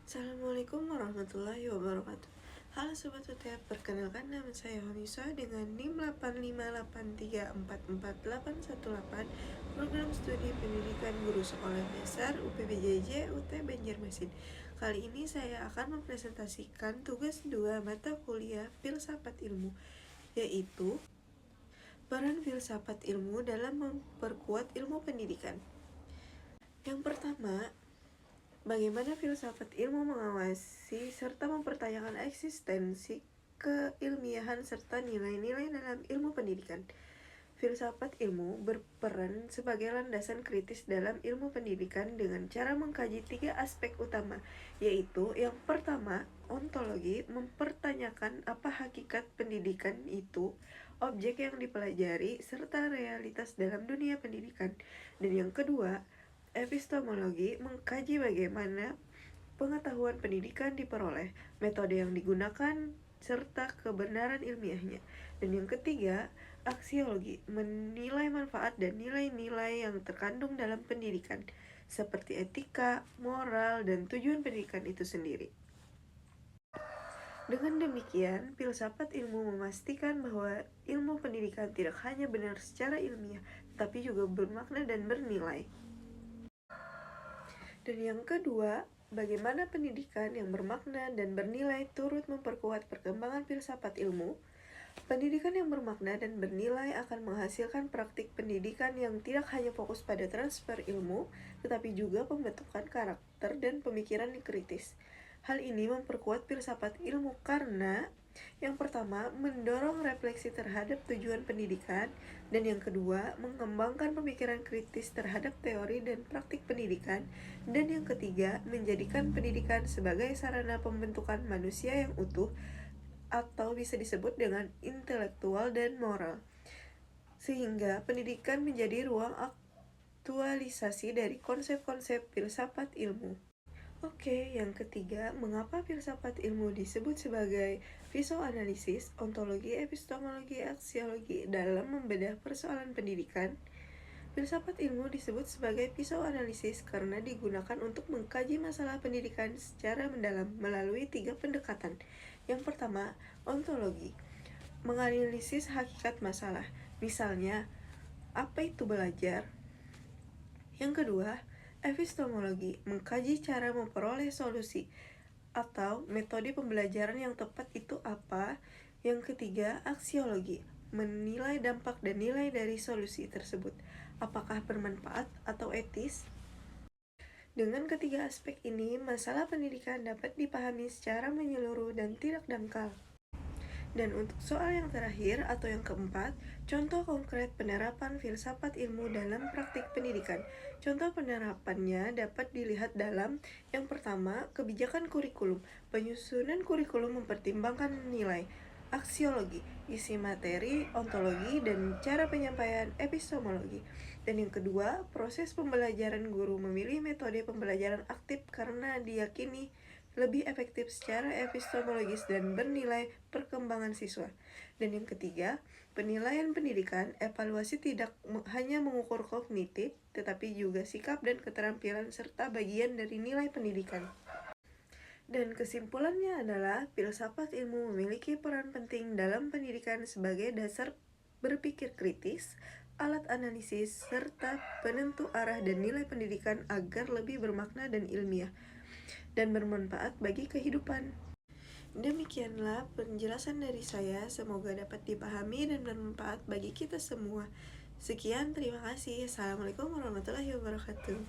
Assalamualaikum warahmatullahi wabarakatuh. Halo Sobat UTF, perkenalkan nama saya Honisa dengan NIM 858344418, Program Studi Pendidikan Guru Sekolah Dasar UPBJJ UT Banjarmasin. Kali ini saya akan mempresentasikan tugas 2 mata kuliah Filsafat Ilmu, yaitu peran filsafat ilmu dalam memperkuat ilmu pendidikan. Yang pertama, bagaimana filsafat ilmu mengawasi serta mempertanyakan eksistensi, keilmiahan, serta nilai-nilai dalam ilmu pendidikan. Filsafat ilmu berperan sebagai landasan kritis dalam ilmu pendidikan dengan cara mengkaji 3 aspek utama, yaitu yang pertama, ontologi, mempertanyakan apa hakikat pendidikan itu, objek yang dipelajari, serta realitas dalam dunia pendidikan. Dan yang kedua, epistemologi, mengkaji bagaimana pengetahuan pendidikan diperoleh, metode yang digunakan, serta kebenaran ilmiahnya. Dan yang ketiga, aksiologi, menilai manfaat dan nilai-nilai yang terkandung dalam pendidikan, seperti etika, moral, dan tujuan pendidikan itu sendiri. Dengan demikian, filsafat ilmu memastikan bahwa ilmu pendidikan tidak hanya benar secara ilmiah, tapi juga bermakna dan bernilai. Dan yang kedua, bagaimana pendidikan yang bermakna dan bernilai turut memperkuat perkembangan filsafat ilmu. Pendidikan yang bermakna dan bernilai akan menghasilkan praktik pendidikan yang tidak hanya fokus pada transfer ilmu, tetapi juga pembentukan karakter dan pemikiran yang kritis. Hal ini memperkuat filsafat ilmu karena yang pertama, mendorong refleksi terhadap tujuan pendidikan, dan yang kedua, mengembangkan pemikiran kritis terhadap teori dan praktik pendidikan, dan yang ketiga, menjadikan pendidikan sebagai sarana pembentukan manusia yang utuh, atau bisa disebut dengan intelektual dan moral, sehingga pendidikan menjadi ruang aktualisasi dari konsep-konsep filsafat ilmu. Oke, yang ketiga, mengapa filsafat ilmu disebut sebagai psikoanalisis, ontologi, epistemologi, aksiologi dalam membedah persoalan pendidikan? Filsafat ilmu disebut sebagai psikoanalisis karena digunakan untuk mengkaji masalah pendidikan secara mendalam melalui 3 pendekatan. Yang pertama, ontologi, menganalisis hakikat masalah, misalnya, apa itu belajar? Yang kedua, epistemologi, mengkaji cara memperoleh solusi atau metode pembelajaran yang tepat itu apa. Yang ketiga, aksiologi, menilai dampak dan nilai dari solusi tersebut, apakah bermanfaat atau etis. Dengan ketiga aspek ini, masalah pendidikan dapat dipahami secara menyeluruh dan tidak dangkal. Dan untuk soal yang terakhir atau yang keempat, contoh konkret penerapan filsafat ilmu dalam praktik pendidikan. Contoh penerapannya dapat dilihat dalam yang pertama, kebijakan kurikulum. Penyusunan kurikulum mempertimbangkan nilai, aksiologi, isi materi, ontologi, dan cara penyampaian epistemologi. Dan yang kedua, proses pembelajaran. Guru memilih metode pembelajaran aktif karena diyakini lebih efektif secara epistemologis dan bernilai perkembangan siswa. Dan yang ketiga, penilaian pendidikan. Evaluasi tidak hanya mengukur kognitif, tetapi juga sikap dan keterampilan serta bagian dari nilai pendidikan. Dan kesimpulannya adalah, filsafat ilmu memiliki peran penting dalam pendidikan sebagai dasar berpikir kritis, alat analisis, serta penentu arah dan nilai pendidikan agar lebih bermakna dan ilmiah, dan bermanfaat bagi kehidupan. Demikianlah penjelasan dari saya, semoga dapat dipahami dan bermanfaat bagi kita semua. Sekian, terima kasih. Assalamualaikum warahmatullahi wabarakatuh.